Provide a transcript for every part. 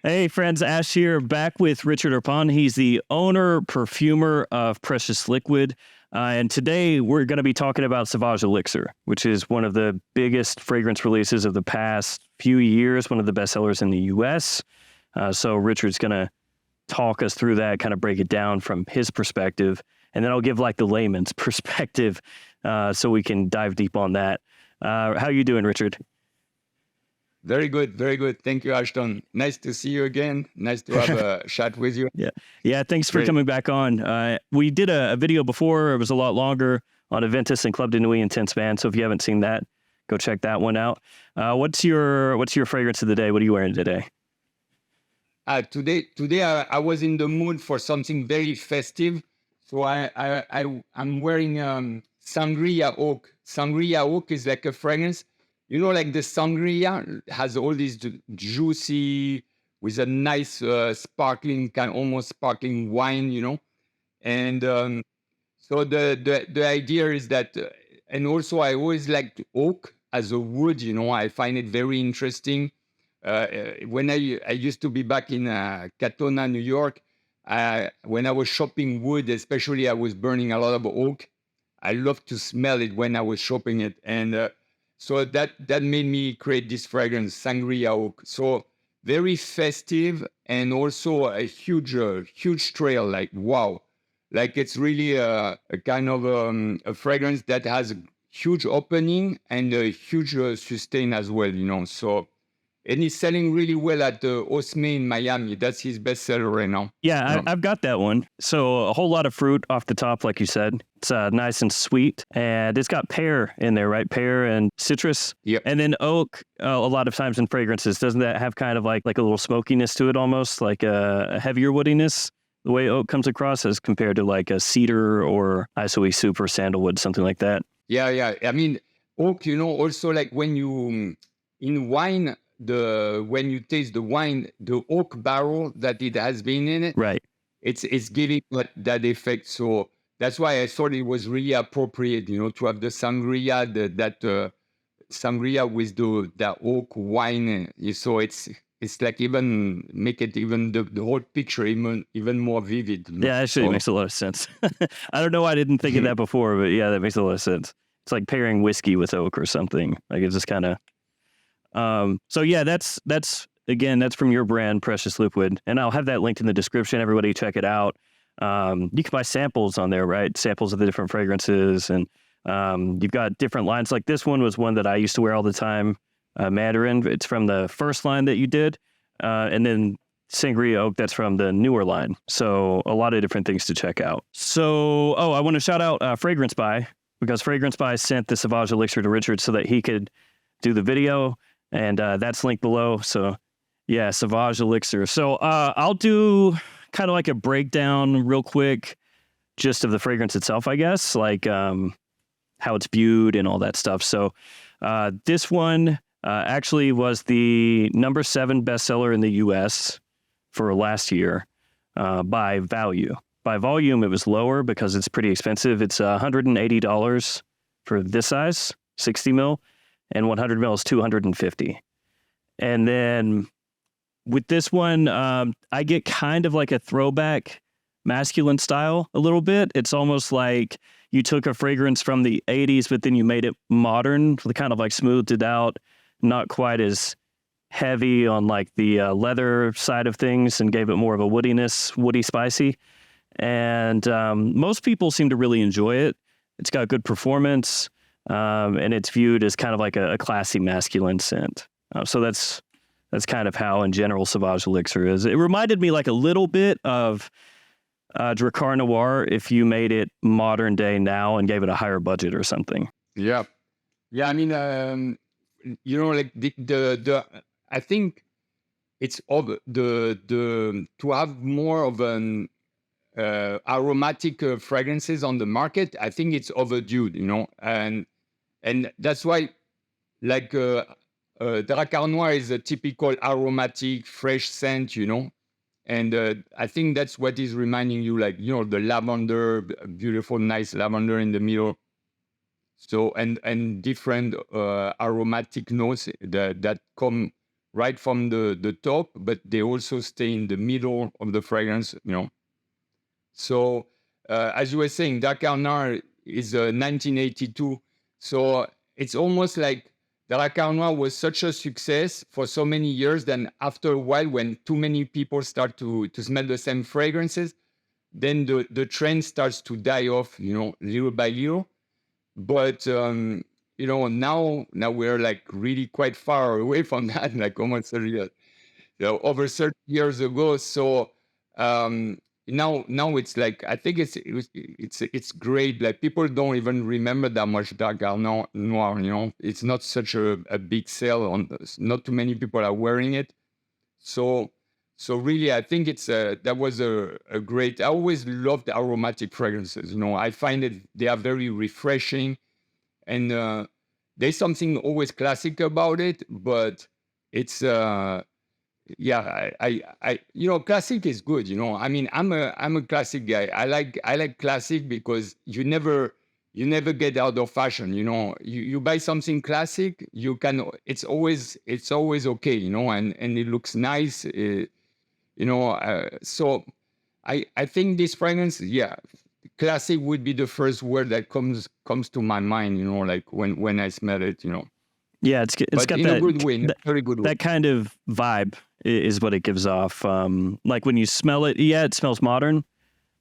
Hey friends, Ash here, back with Richard Arpon. He's the owner, perfumer of Precious Liquid. And today we're going to be talking about Sauvage Elixir, which is one of the biggest fragrance releases of the past few years, one of the best sellers in the US. So Richard's going to talk us through that, kind of break it down from his perspective. And then I'll give like the layman's perspective so we can dive deep on that. How you doing, Richard? Very good, very good. Thank you, Ashton. Nice to see you again. Nice to have a chat with you. Yeah. Thanks for coming back on. We did a video before. It was a lot longer on Aventus and Club de Nuit Intense Band. So if you haven't seen that, go check that one out. What's your fragrance of the day? What are you wearing today? Today I was in the mood for something very festive. So I'm wearing Sangria Oak. Sangria Oak is like a fragrance. You know, like the sangria has all these juicy, with a nice sparkling, almost sparkling wine, you know. And so the idea is that, and also I always liked oak as a wood, you know. I find it very interesting. When I used to be back in Katona, New York, when I was shopping wood, especially I was burning a lot of oak. I loved to smell it when I was shopping it. And so that made me create this fragrance, Sangria Oak. So very festive and also a huge trail, like wow. Like it's really a kind of a fragrance that has a huge opening and a huge sustain as well, you know. So, and he's selling really well at Osme in Miami. That's his bestseller right now. Yeah, I've got that one. So a whole lot of fruit off the top, like you said. It's nice and sweet. And it's got pear in there, right? Pear and citrus. Yep. And then oak, a lot of times in fragrances, doesn't that have kind of like a little smokiness to it almost? Like a heavier woodiness? The way oak comes across as compared to like a cedar or isoe soup or sandalwood, something like that. Yeah. I mean, oak, you know, also like when you, in wine, when you taste the wine, the oak barrel that it has been in it, right? It's giving that effect. So that's why I thought it was really appropriate, you know, to have the sangria, that sangria with the oak wine. So it's like even make it even the whole picture even more vivid. Yeah, actually, it makes a lot of sense. I don't know why I didn't think of that before, but yeah, that makes a lot of sense. It's like pairing whiskey with oak or something. Like it's just kind of. So yeah, that's from your brand, Precious Liquid, and I'll have that linked in the description. Everybody check it out. You can buy samples on there, right? Samples of the different fragrances, and you've got different lines. Like this one was one that I used to wear all the time, Mandarin. It's from the first line that you did, and then Sangria Oak, that's from the newer line. So a lot of different things to check out. So, I want to shout out Fragrance Buy, because Fragrance Buy sent the Sauvage Elixir to Richard so that he could do the video. And that's linked below. So yeah, Sauvage Elixir. So I'll do kind of like a breakdown real quick, just of the fragrance itself, I guess, like how it's viewed and all that stuff. So this one actually was the number 7 bestseller in the US for last year by value. By volume, it was lower because it's pretty expensive. It's $180 for this size, 60 mil. And 100 mil is $250. And then with this one, I get kind of like a throwback masculine style a little bit. It's almost like you took a fragrance from the 80s, but then you made it modern, kind of like smoothed it out, not quite as heavy on like the leather side of things, and gave it more of a woodiness, woody, spicy. And most people seem to really enjoy it. It's got good performance. And it's viewed as kind of like a classy masculine scent. So that's kind of how, in general, Sauvage Elixir is. It reminded me like a little bit of Drakkar Noir if you made it modern day now and gave it a higher budget or something. Yeah. I mean, you know, like I think it's to have more of an aromatic fragrances on the market. I think it's overdue, you know, and that's why, like, Drakkar Noir is a typical aromatic, fresh scent, you know. And I think that's what is reminding you, like, you know, the lavender, beautiful, nice lavender in the middle. So, and different aromatic notes that come right from the top, but they also stay in the middle of the fragrance, you know. So as you were saying, Dakar Noir is 1982. So it's almost like Dakar Noir was such a success for so many years. Then after a while, when too many people start to smell the same fragrances, then the trend starts to die off, you know, little by little. But you know, now we're like really quite far away from that, like almost 30 years, you know, over 30 years ago. So now it's like I think it's great. Like people don't even remember that much Dakar Noir. You know, it's not such a big sale on this. Not too many people are wearing it. So really, I think it's that was a great. I always loved aromatic fragrances. You know, I find it they are very refreshing, and there's something always classic about it. But it's yeah, you know, classic is good. You know, I mean, I'm a classic guy. I like classic because you never get out of fashion. You know, you buy something classic, you can. It's always okay. You know, and it looks nice. You know, so I think this fragrance, yeah, classic would be the first word that comes to my mind. You know, like when I smell it. You know. Yeah, it's But got in a that good way, in a very good way. that kind of vibe is what it gives off. Like when you smell it, yeah, it smells modern,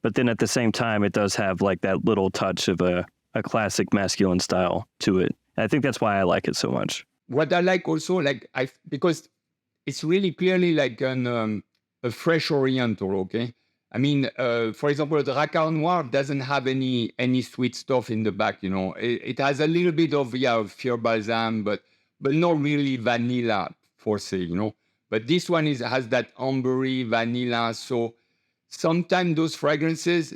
but then at the same time, it does have like that little touch of a classic masculine style to it. I think that's why I like it so much. What I like also, like because it's really clearly like a fresh Oriental. Okay, I mean, for example, the Dakar Noir doesn't have any sweet stuff in the back. You know, it has a little bit of Fior Balsam, but not really vanilla for say. You know, but this one has that ambery vanilla. So sometimes those fragrances,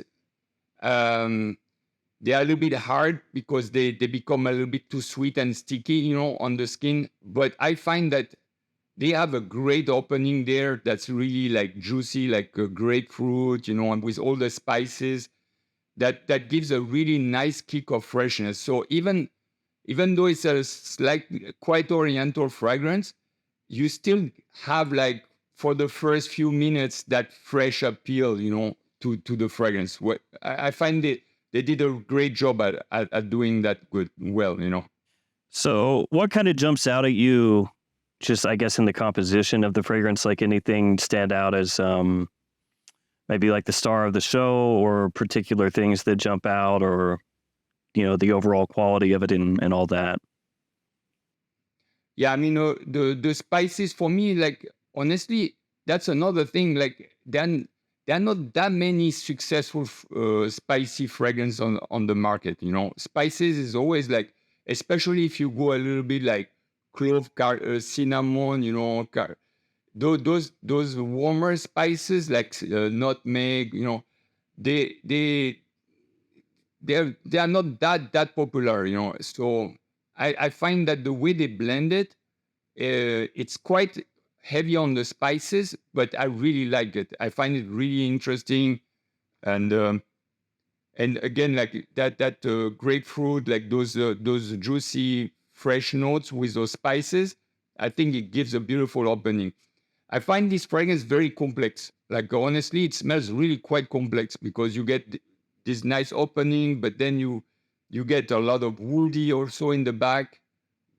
they are a little bit hard because they become a little bit too sweet and sticky, you know, on the skin. But I find that they have a great opening there that's really like juicy, like a grapefruit, you know, and with all the spices that gives a really nice kick of freshness. So even though it's a slightly quite oriental fragrance, you still have like for the first few minutes that fresh appeal, you know, to the fragrance. What I find they did a great job at doing that well, you know. So, what kind of jumps out at you? Just, I guess, in the composition of the fragrance, like anything stand out as maybe like the star of the show, or particular things that jump out, or you know, the overall quality of it and all that. Yeah, I mean, the spices for me, like honestly, that's another thing. Like there are not that many successful spicy fragrance on the market. You know, spices is always like, especially if you go a little bit like clove, cinnamon. You know, those warmer spices like nutmeg. You know, they they are not that popular. You know, so I find that the way they blend it, it's quite heavy on the spices, but I really like it. I find it really interesting, and again, like that grapefruit, like those juicy fresh notes with those spices. I think it gives a beautiful opening. I find this fragrance very complex. Like honestly, it smells really quite complex because you get this nice opening, but then you get a lot of woody also in the back.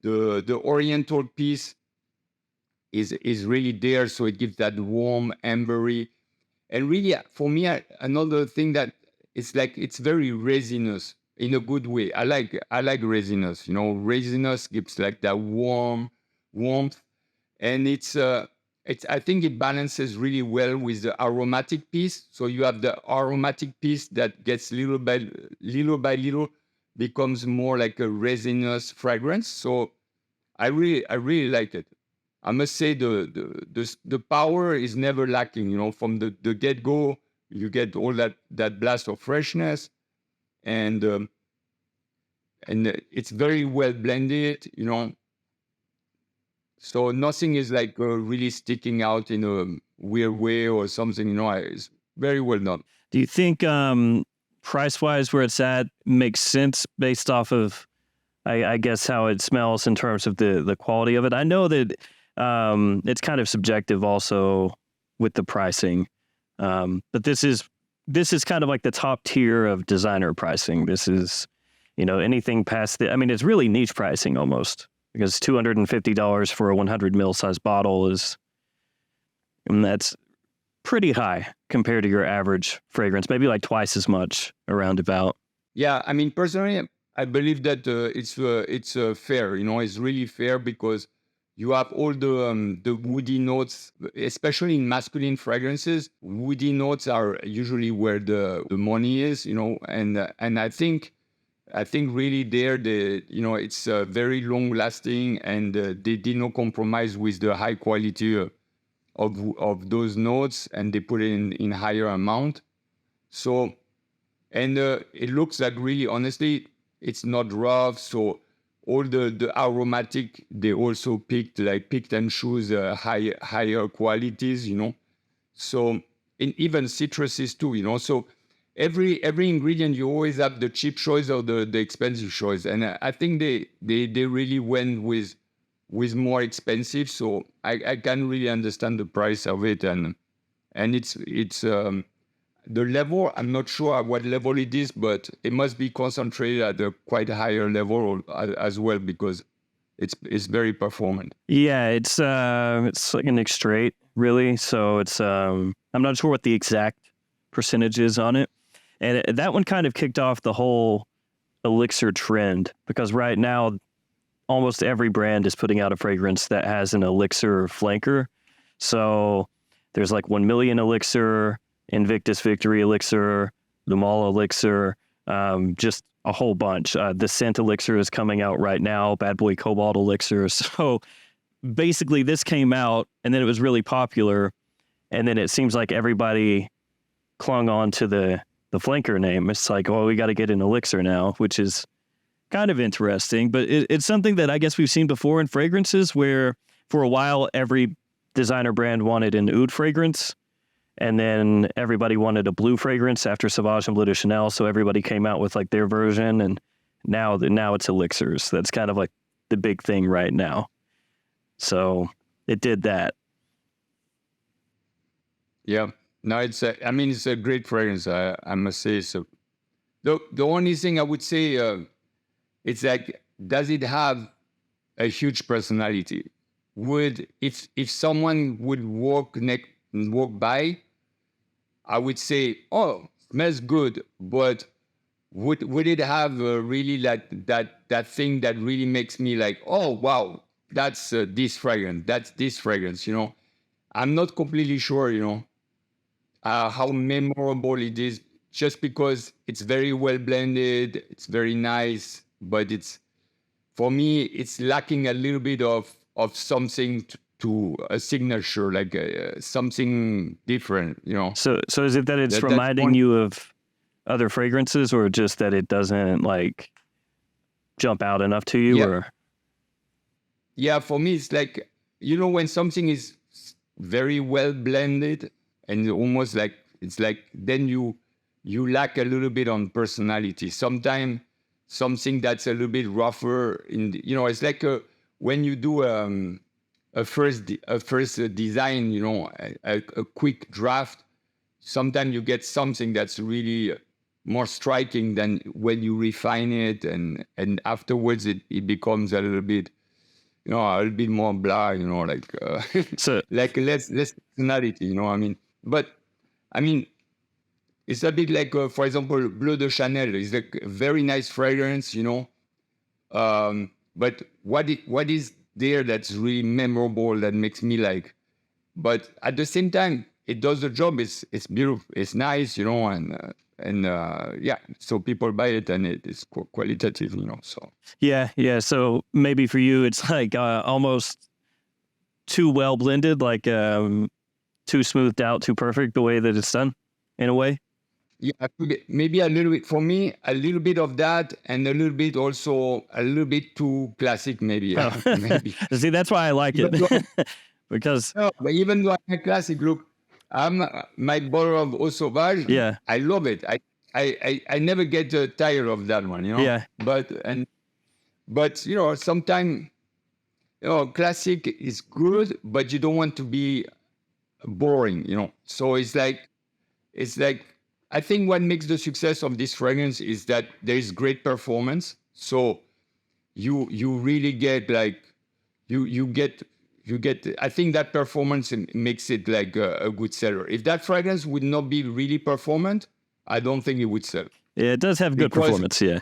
The oriental piece is really there, so it gives that warm ambery. And really, for me, another thing that it's like it's very resinous in a good way. I like resinous. You know, resinous gives like that warmth, and it's I think it balances really well with the aromatic piece. So you have the aromatic piece that gets little by little becomes more like a resinous fragrance. So I really like it. I must say the power is never lacking. You know, from the get go, you get all that blast of freshness, and it's very well blended. You know, so nothing is like really sticking out in a weird way or something. You know, it's very well done. Do you think price wise, where it's at, makes sense based off of, I guess, how it smells in terms of the quality of it? I know that It's kind of subjective also with the pricing. But this is kind of like the top tier of designer pricing. This is, anything past it's really niche pricing almost, because $250 for a 100 ml size bottle that's pretty high compared to your average fragrance, maybe like twice as much around about. Yeah, personally, I believe that it's fair. It's really fair because you have all the woody notes, especially in masculine fragrances. Woody notes are usually where the money is, and I think really there it's very long lasting, and they did not compromise with the high quality of those notes, and they put it in higher amount. So, and it looks like, really honestly, it's not rough. So all the aromatic, they also picked and choose higher qualities, So, and even citruses too, So every ingredient, you always have the cheap choice or the expensive choice, and I think they really went with more expensive. So I can really understand the price of it, and it's the level. I'm not sure at what level it is, but it must be concentrated at a quite higher level as well, because it's very performant. Yeah, it's like an extrait, really. So it's I'm not sure what the exact percentage is on it, and that one kind of kicked off the whole elixir trend, because right now almost every brand is putting out a fragrance that has an elixir flanker. So there's like 1 Million Elixir, Invictus Victory Elixir, the Mall Elixir, just a whole bunch. The Scent Elixir is coming out right now, Bad Boy Cobalt Elixir. So basically this came out, and then it was really popular, and then it seems like everybody clung on to the flanker name. It's like, oh, we got to get an elixir now, which is kind of interesting, but it's something that I guess we've seen before in fragrances, where for a while every designer brand wanted an oud fragrance, and then everybody wanted a blue fragrance after Sauvage and Bleu de Chanel, so everybody came out with like their version, and now it's elixirs. That's kind of like the big thing right now. So it did that. Yeah, no, it's a great fragrance. I must say. So the only thing I would say, it's like, does it have a huge personality? If someone would walk by, I would say, oh, smells good, but would it have really like that thing that really makes me like, oh wow, that's this fragrance, I'm not completely sure, how memorable it is, just because it's very well blended, it's very nice, but for me, it's lacking a little bit of something to a signature, like something different, So is it that it's reminding you of other fragrances, or just that it doesn't like jump out enough to you? Yeah. Or Yeah, for me, it's like, when something is very well blended, and almost like, it's like, then you lack a little bit on personality. Sometimes something that's a little bit rougher it's like when you do a first design, a quick draft. Sometimes you get something that's really more striking than when you refine it, and afterwards it becomes a little bit, a little bit more blah, like so like less personality, But it's a bit like, for example, Bleu de Chanel is like a very nice fragrance, but what is there that's really memorable, that makes me like? But at the same time, it does the job. It's beautiful. It's nice, and yeah. So people buy it, and it's qualitative, So yeah. So maybe for you, it's like almost too well blended, like too smoothed out, too perfect, the way that it's done, in a way. Yeah, maybe a little bit. For me, a little bit of that, and a little bit also a little bit too classic, maybe. Maybe. See, that's why I like it. Because no, but even though I'm a classic, look, I'm my bottle of Eau Sauvage. Yeah. I love it. I never get tired of that one, Yeah. But sometimes classic is good, but you don't want to be boring, So it's like I think what makes the success of this fragrance is that there is great performance. So you really get like you get I think that performance makes it like a good seller. If that fragrance would not be really performant, I don't think it would sell. Yeah, it does have good performance, yeah.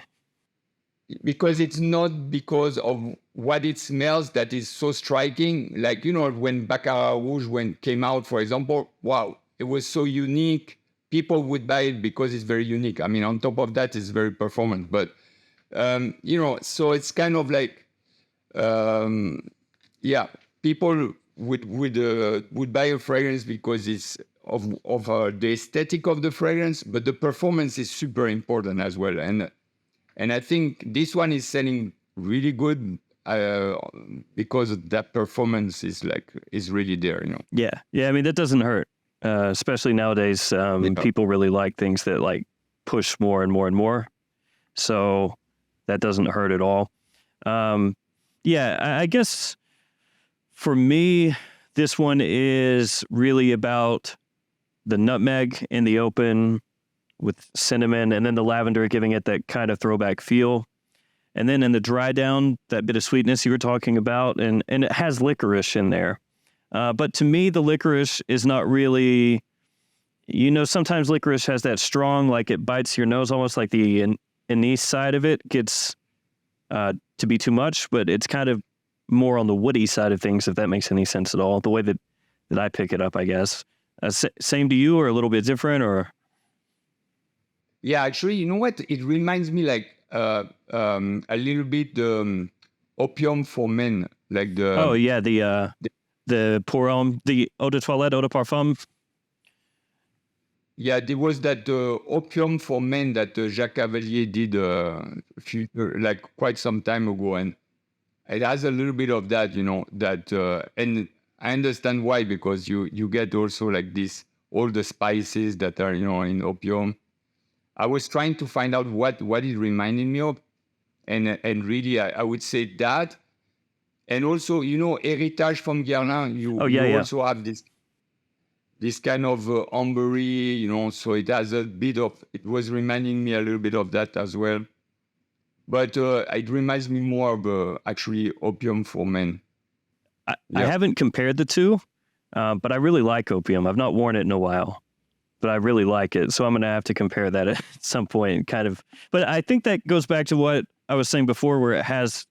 Because it's not because of what it smells that is so striking. Like, when Baccarat Rouge came out, for example, wow, it was so unique. People would buy it because it's very unique. I mean, on top of that, it's very performant. But, so it's kind of like, people would buy a fragrance because it's of the aesthetic of the fragrance, but the performance is super important as well. And I think this one is selling really good because that performance is really there, Yeah. I mean, that doesn't hurt, especially nowadays. People really like things that like push more and more and more. So that doesn't hurt at all. I guess for me, this one is really about the nutmeg in the open with cinnamon, and then the lavender giving it that kind of throwback feel. And then in the dry down, that bit of sweetness you were talking about, and it has licorice in there. But to me, the licorice is not really, sometimes licorice has that strong, like it bites your nose, almost like the anise side of it gets to be too much, but it's kind of more on the woody side of things, if that makes any sense at all, the way that I pick it up, I guess. Same to you, or a little bit different, or? Yeah, actually, you know what? It reminds me like a little bit Opium for Men, like the. Oh yeah, the pour homme, the eau de toilette, eau de parfum. Yeah, there was that Opium for Men that Jacques Cavalier did like quite some time ago, and it has a little bit of that, and I understand why, because you get also like all the spices that are in opium. I was trying to find out what it reminded me of, and really I would say that, and also Héritage from Guerlain. You also have this kind of ambery, so it has a bit of. It was reminding me a little bit of that as well, but it reminds me more of actually Opium for Men. I haven't compared the two, but I really like Opium. I've not worn it in a while, but I really like it. So I'm going to have to compare that at some point, kind of. But I think that goes back to what I was saying before, where it has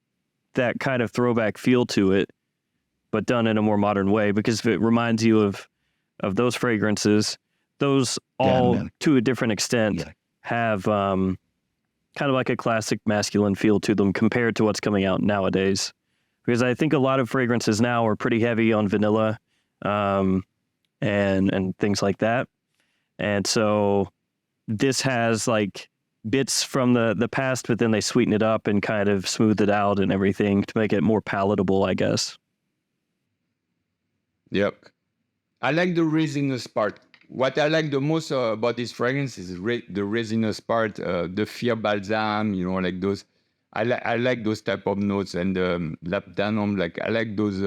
that kind of throwback feel to it, but done in a more modern way, because it reminds you of those fragrances. Those all, to a different extent, have kind of like a classic masculine feel to them compared to what's coming out nowadays. Because I think a lot of fragrances now are pretty heavy on vanilla and things like that. And so this has like bits from the past, but then they sweeten it up and kind of smooth it out and everything to make it more palatable, I guess. Yep. I like the resinous part. What I like the most about this fragrance is the resinous part, the Fear Balsam, like those. I like those type of notes, and labdanum, like I like those.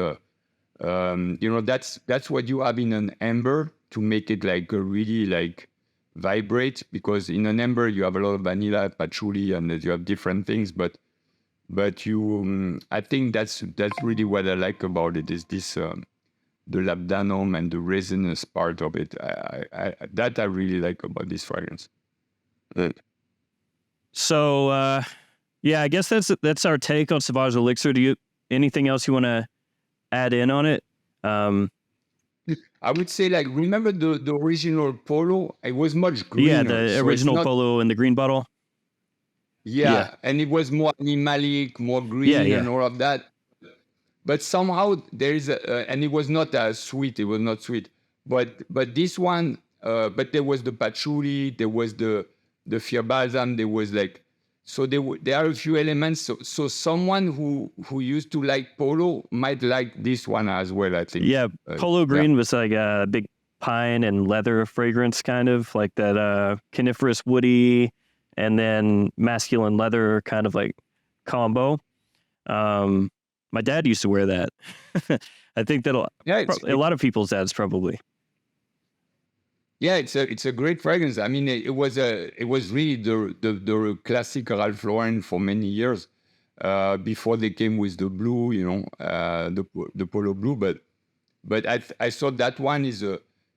That's what you have in an amber to make it like really like vibrate, because in an amber you have a lot of vanilla, patchouli, and you have different things. But you, I think that's really what I like about it, is this the labdanum and the resinous part of it. I really like about this fragrance. So I guess that's our take on Sauvage Elixir. Do you anything else you want to add in on it? I would say, like, remember the original Polo? It was much greener. Yeah, the original Polo in the green bottle. Yeah, and it was more animalic, more green, and all of that. But somehow there is and it was not as sweet. It was not sweet. But this one, but there was the patchouli, there was the Fear Balsam, there was like. So there are a few elements. So someone who used to like Polo might like this one as well, I think. Yeah, Polo Green was like a big pine and leather fragrance, kind of like that coniferous woody and then masculine leather kind of like combo. My dad used to wear that. I think that a lot of people's dads probably. Yeah, it's a great fragrance. I mean, it was really the classic Ralph Lauren for many years before they came with the blue, the polo blue. But I thought that one is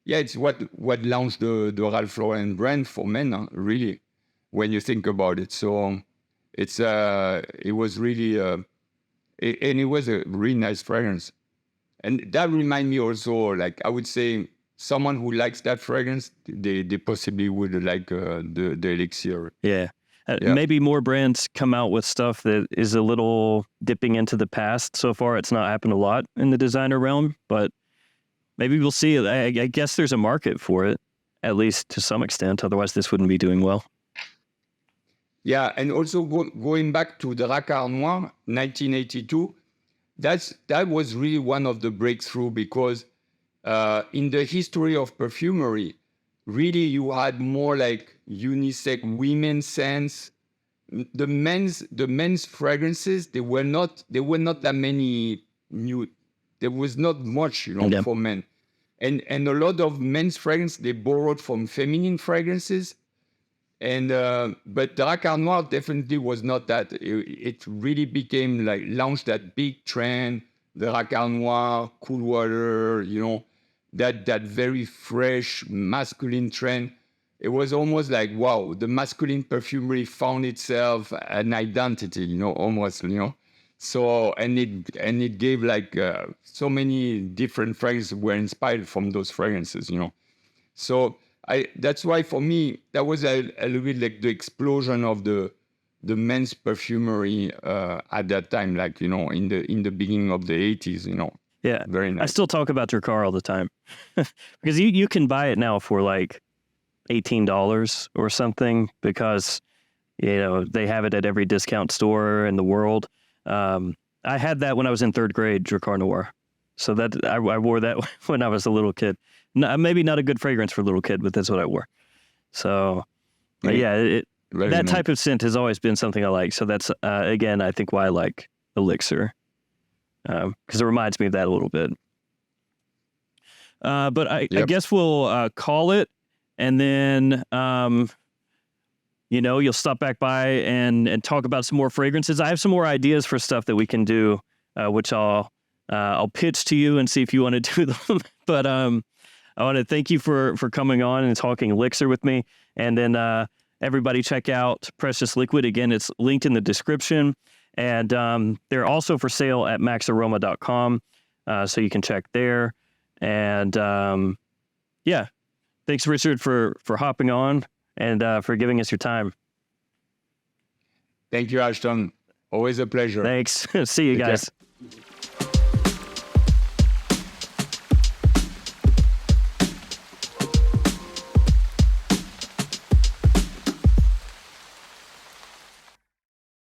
it's what launched the Ralph Lauren brand for men, really, when you think about it. So it was really and it was a really nice fragrance. And that remind me also, like, I would say someone who likes that fragrance, they possibly would like the Elixir. Yeah. Maybe more brands come out with stuff that is a little dipping into the past. So far, it's not happened a lot in the designer realm, but maybe we'll see. I guess there's a market for it, at least to some extent. Otherwise, this wouldn't be doing well. Yeah, and also going back to the Racard Noir, 1982, that was really one of the breakthrough because in the history of perfumery, really you had more like unisex women's scents. The men's fragrances, there were not that many new. There was not much, for men, and a lot of men's fragrances they borrowed from feminine fragrances. And but the Racard Noir definitely was not that. It really became like launched that big trend, the Racard Noir, cool water, that very fresh masculine trend. It was almost like, wow, the masculine perfumery found itself an identity, almost, So and it gave like so many different fragrances were inspired from those fragrances, So that's why for me that was a little bit like the explosion of the men's perfumery at that time, like in the beginning of the 80s, Yeah, very nice. I still talk about your car all the time because you can buy it now for like $18 or something because they have it at every discount store in the world. I had that when I was in third grade, Dracar Noir, so that I wore that when I was a little kid. Maybe not a good fragrance for a little kid, but that's what I wore. So, that nice. Type of scent has always been something I like. So that's, again, I think why I like Elixir, because it reminds me of that a little bit. But I guess we'll call it, and then, you'll stop back by and talk about some more fragrances. I have some more ideas for stuff that we can do, which I'll pitch to you and see if you want to do them. But I want to thank you for coming on and talking Elixir with me. And then everybody check out Precious Liquid. Again, it's linked in the description. And they're also for sale at maxaroma.com. So you can check there. And thanks, Richard, for hopping on and for giving us your time. Thank you, Ashton. Always a pleasure. Thanks. See you guys.